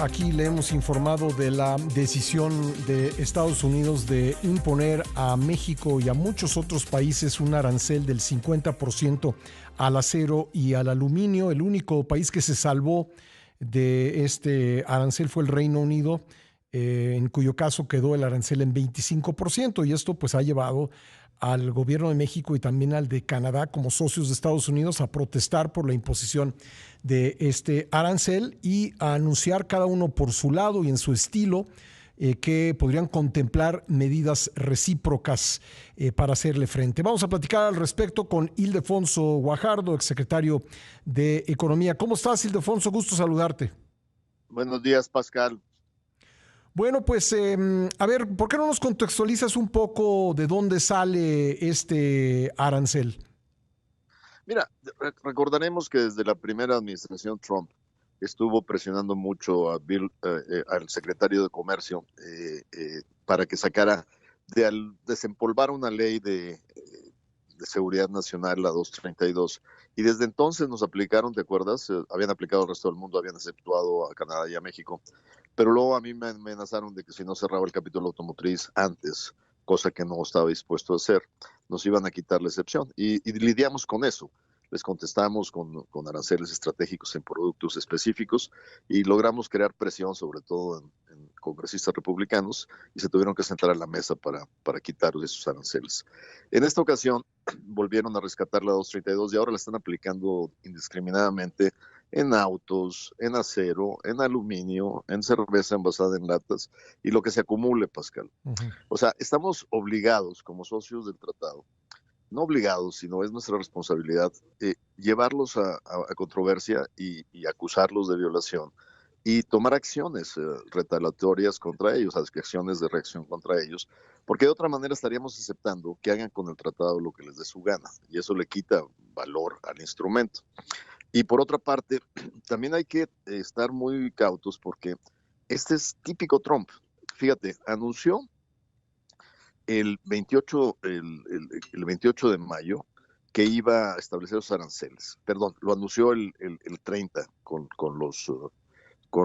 aquí le hemos informado de la decisión de Estados Unidos de imponer a México y a muchos otros países un arancel del 50% al acero y al aluminio. El único país que se salvó de este arancel fue el Reino Unido, en cuyo caso quedó el arancel en 25%, y esto pues ha llevado al gobierno de México y también al de Canadá como socios de Estados Unidos a protestar por la imposición de este arancel y a anunciar cada uno por su lado y en su estilo que podrían contemplar medidas recíprocas para hacerle frente. Vamos a platicar al respecto con Ildefonso Guajardo, exsecretario de Economía. ¿Cómo estás, Ildefonso? Gusto saludarte. Buenos días, Pascal. Bueno, pues a ver, ¿por qué no nos contextualizas un poco de dónde sale este arancel? Mira, recordaremos que desde la primera administración Trump estuvo presionando mucho a al secretario de Comercio, para que sacara, al desempolvar una ley de seguridad nacional, la 232, y desde entonces nos aplicaron, ¿te acuerdas? Habían aplicado al resto del mundo, habían exceptuado a Canadá y a México, pero luego a mí me amenazaron de que si no cerraba el capítulo automotriz antes, cosa que no estaba dispuesto a hacer, nos iban a quitar la excepción, y lidiamos con eso. Les contestamos con aranceles estratégicos en productos específicos y logramos crear presión, sobre todo en congresistas republicanos, y se tuvieron que sentar a la mesa para quitar esos aranceles. En esta ocasión volvieron a rescatar la 232 y ahora la están aplicando indiscriminadamente en autos, en acero, en aluminio, en cerveza envasada en latas y lo que se acumule, Pascal. Uh-huh. O sea, estamos obligados como socios del tratado, no obligados, sino es nuestra responsabilidad, llevarlos a controversia y acusarlos de violación y tomar acciones retaliatorias contra ellos, acciones de reacción contra ellos, porque de otra manera estaríamos aceptando que hagan con el tratado lo que les dé su gana, y eso le quita valor al instrumento. Y por otra parte, también hay que estar muy cautos porque este es típico Trump. Fíjate, anunció el 28 de mayo que iba a establecer los aranceles. Perdón, lo anunció el 30 con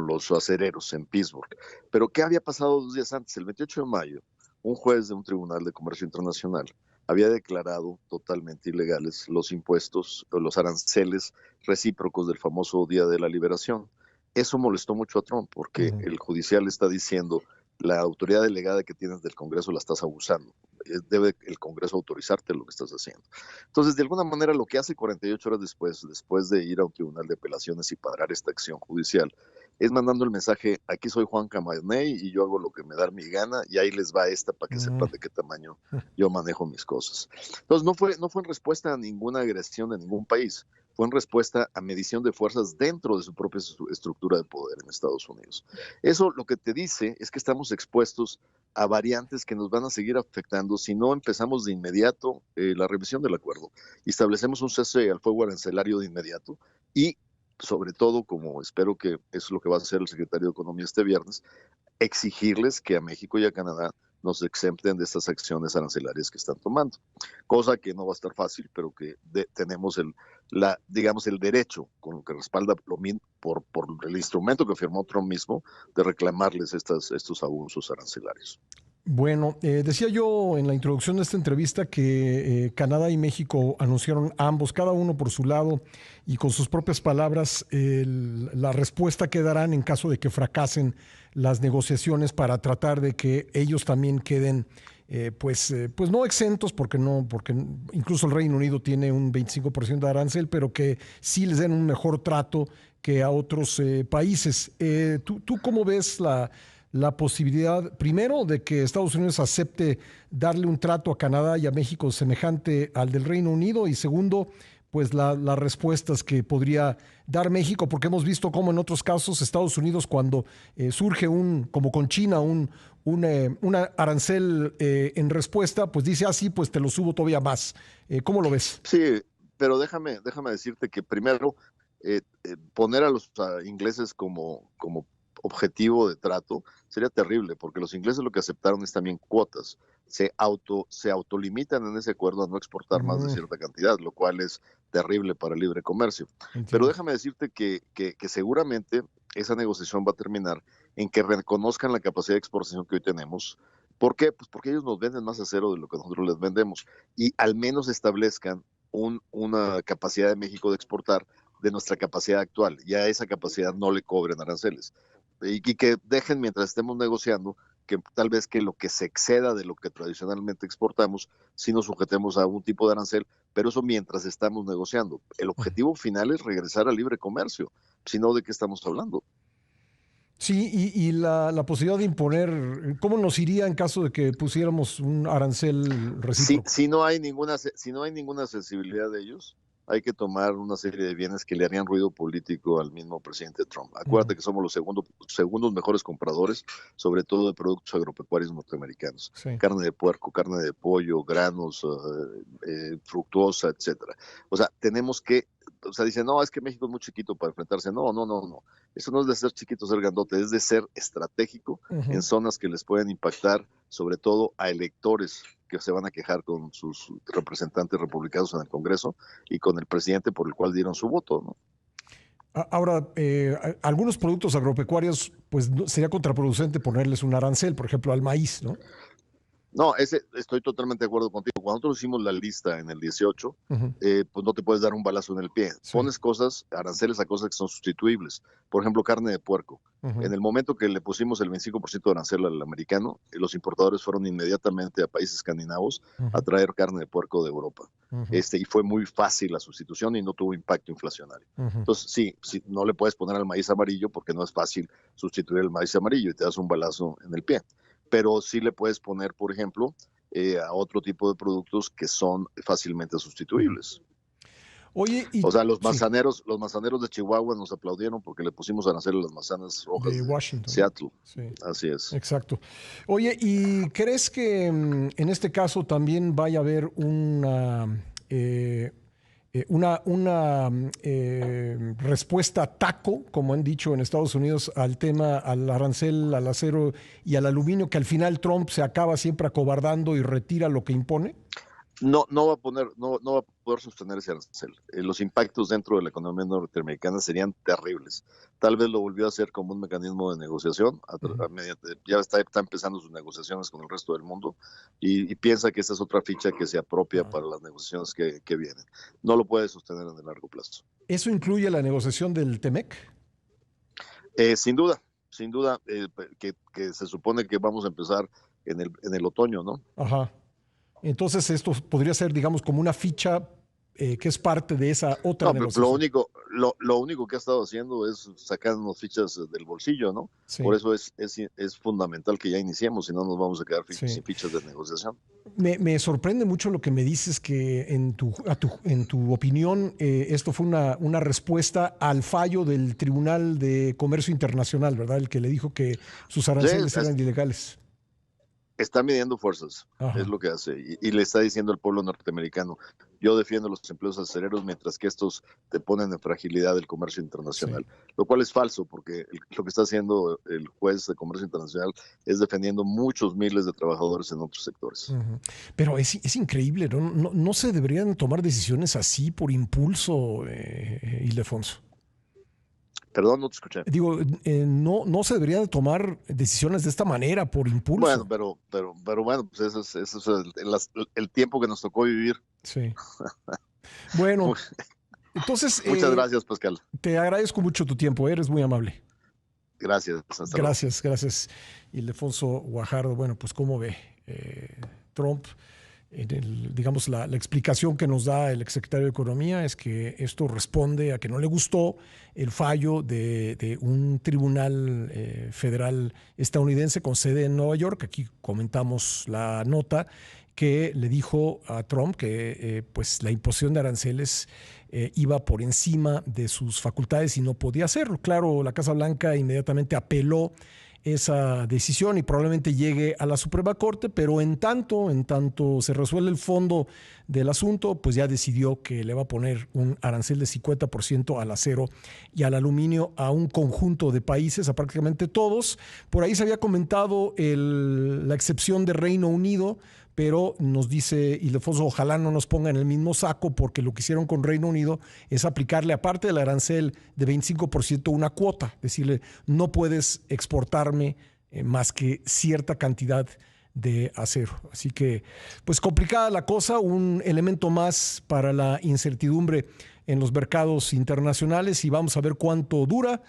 los acereros en Pittsburgh. Pero ¿qué había pasado 2 días antes? El 28 de mayo, un juez de un tribunal de comercio internacional había declarado totalmente ilegales los impuestos o los aranceles recíprocos del famoso Día de la Liberación. Eso molestó mucho a Trump porque Uh-huh. el judicial está diciendo: la autoridad delegada que tienes del Congreso la estás abusando. Debe el Congreso autorizarte lo que estás haciendo. Entonces, de alguna manera, lo que hace 48 horas después de ir a un tribunal de apelaciones y parar esta acción judicial, es mandando el mensaje: aquí soy Juan Camaney y yo hago lo que me da mi gana, y ahí les va esta para que Uh-huh. sepan de qué tamaño yo manejo mis cosas. Entonces, no fue en respuesta a ninguna agresión de ningún país, fue en respuesta a medición de fuerzas dentro de su propia estructura de poder en Estados Unidos. Eso lo que te dice es que estamos expuestos a variantes que nos van a seguir afectando si no empezamos de inmediato la revisión del acuerdo y establecemos un cese al fuego arancelario de inmediato y, sobre todo, como espero que es lo que va a hacer el secretario de Economía este viernes, exigirles que a México y a Canadá nos exempten de estas acciones arancelarias que están tomando, cosa que no va a estar fácil, pero que tenemos digamos, el derecho, con lo que respalda por el instrumento que firmó Trump mismo, de reclamarles estos abusos arancelarios. Bueno, decía yo en la introducción de esta entrevista que Canadá y México anunciaron ambos, cada uno por su lado y con sus propias palabras, la respuesta que darán en caso de que fracasen las negociaciones para tratar de que ellos también queden, pues no exentos, porque incluso el Reino Unido tiene un 25% de arancel, pero que sí les den un mejor trato que a otros países. ¿Tú cómo ves la posibilidad, primero, de que Estados Unidos acepte darle un trato a Canadá y a México semejante al del Reino Unido? Y segundo, pues las respuestas que podría dar México, porque hemos visto cómo en otros casos Estados Unidos, cuando surge como con China, un arancel en respuesta, pues dice: sí, pues te lo subo todavía más. ¿Cómo lo ves? Sí, pero déjame decirte que primero, poner a los ingleses como objetivo de trato sería terrible, porque los ingleses lo que aceptaron es también cuotas. Se autolimitan en ese acuerdo a no exportar más de Mm, cierta cantidad, lo cual es terrible para el libre comercio. Pero entiendo. déjame decirte que seguramente esa negociación va a terminar en que reconozcan la capacidad de exportación que hoy tenemos. ¿Por qué? Pues porque ellos nos venden más acero de lo que nosotros les vendemos y al menos establezcan una capacidad de México de exportar de nuestra capacidad actual. Y a esa capacidad no le cobren aranceles. Y que dejen, mientras estemos negociando, que tal vez que lo que se exceda de lo que tradicionalmente exportamos, si nos sujetemos a un tipo de arancel, pero eso mientras estamos negociando. El objetivo final es regresar al libre comercio, si no, ¿de qué estamos hablando? Sí, y la posibilidad de imponer, ¿cómo nos iría en caso de que pusiéramos un arancel recíproco? Si no hay ninguna sensibilidad de ellos, hay que tomar una serie de bienes que le harían ruido político al mismo presidente Trump. Acuérdate que somos los segundos mejores compradores, sobre todo de productos agropecuarios norteamericanos. Sí. Carne de puerco, carne de pollo, granos, fructuosa, etcétera. O sea, tenemos que, o sea, dicen, no, es que México es muy chiquito para enfrentarse. No, no, no, no. Eso no es de ser chiquito, ser grandote, es de ser estratégico en zonas que les pueden impactar, sobre todo a electores que se van a quejar con sus representantes republicanos en el Congreso y con el presidente por el cual dieron su voto, ¿no? Ahora, algunos productos agropecuarios, pues sería contraproducente ponerles un arancel, por ejemplo, al maíz, ¿no? No, estoy totalmente de acuerdo contigo. Cuando nosotros hicimos la lista en el 18, pues no te puedes dar un balazo en el pie. Sí. Pones cosas, aranceles a cosas que son sustituibles. Por ejemplo, carne de puerco. En el momento que le pusimos el 25% de arancel al americano, los importadores fueron inmediatamente a países escandinavos a traer carne de puerco de Europa. Y fue muy fácil la sustitución y no tuvo impacto inflacionario. Entonces, sí, no le puedes poner al maíz amarillo porque no es fácil sustituir el maíz amarillo y te das un balazo en el pie. Pero sí le puedes poner, por ejemplo, a otro tipo de productos que son fácilmente sustituibles. Oye, o sea, los manzaneros de Chihuahua nos aplaudieron porque le pusimos arancel a las manzanas rojas de Washington, Seattle. Sí. Así es. Exacto. Oye, ¿y crees que en este caso también vaya a haber una respuesta taco, como han dicho en Estados Unidos, al tema, al arancel, al acero y al aluminio, que al final Trump se acaba siempre acobardando y retira lo que impone? No va a poder sostener ese arancel. Los impactos dentro de la economía norteamericana serían terribles. Tal vez lo volvió a hacer como un mecanismo de negociación. Ya está empezando sus negociaciones con el resto del mundo y piensa que esta es otra ficha que se apropia para las negociaciones que vienen. No lo puede sostener en el largo plazo. ¿Eso incluye la negociación del TEMEC? Sin duda, que se supone que vamos a empezar en el otoño, ¿no? Ajá. Entonces esto podría ser, digamos, como una ficha que es parte de esa otra negociación. Lo único que ha estado haciendo es sacarnos fichas del bolsillo, ¿no? Sí. Por eso es fundamental que ya iniciemos, si no nos vamos a quedar sin fichas de negociación. Me sorprende mucho lo que me dices, que en tu opinión esto fue una respuesta al fallo del Tribunal de Comercio Internacional, ¿verdad? El que le dijo que sus aranceles eran ilegales. Está midiendo fuerzas, es lo que hace, y le está diciendo al pueblo norteamericano, yo defiendo a los empleos acereros mientras que estos te ponen en fragilidad el comercio internacional, lo cual es falso, porque lo que está haciendo el juez de comercio internacional es defendiendo muchos miles de trabajadores en otros sectores. Pero es increíble, ¿no se deberían tomar decisiones así por impulso, Ildefonso? Perdón, no te escuché. Digo, no se deberían tomar decisiones de esta manera por impulso. Bueno, pero bueno, pues eso es el tiempo que nos tocó vivir. Sí. Bueno, entonces... Muchas gracias, Pascal. Te agradezco mucho tu tiempo, eres muy amable. Gracias. Gracias. Ildefonso Guajardo, bueno, pues cómo ve Trump... digamos, la explicación que nos da el exsecretario de Economía es que esto responde a que no le gustó el fallo de un tribunal federal estadounidense con sede en Nueva York. Aquí comentamos la nota que le dijo a Trump que pues la imposición de aranceles iba por encima de sus facultades y no podía hacerlo. Claro, la Casa Blanca inmediatamente apeló esa decisión y probablemente llegue a la Suprema Corte, pero en tanto se resuelve el fondo del asunto, pues ya decidió que le va a poner un arancel de 50% al acero y al aluminio a un conjunto de países, a prácticamente todos. Por ahí se había comentado la excepción de Reino Unido pero nos dice Ildefonso, ojalá no nos pongan en el mismo saco, porque lo que hicieron con Reino Unido es aplicarle, aparte del arancel de 25%, una cuota, decirle, no puedes exportarme más que cierta cantidad de acero. Así que, pues complicada la cosa, un elemento más para la incertidumbre en los mercados internacionales, y vamos a ver cuánto dura.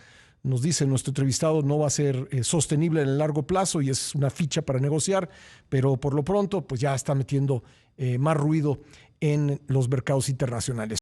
Nos dice nuestro entrevistado, no va a ser sostenible en el largo plazo y es una ficha para negociar, pero por lo pronto pues ya está metiendo más ruido en los mercados internacionales.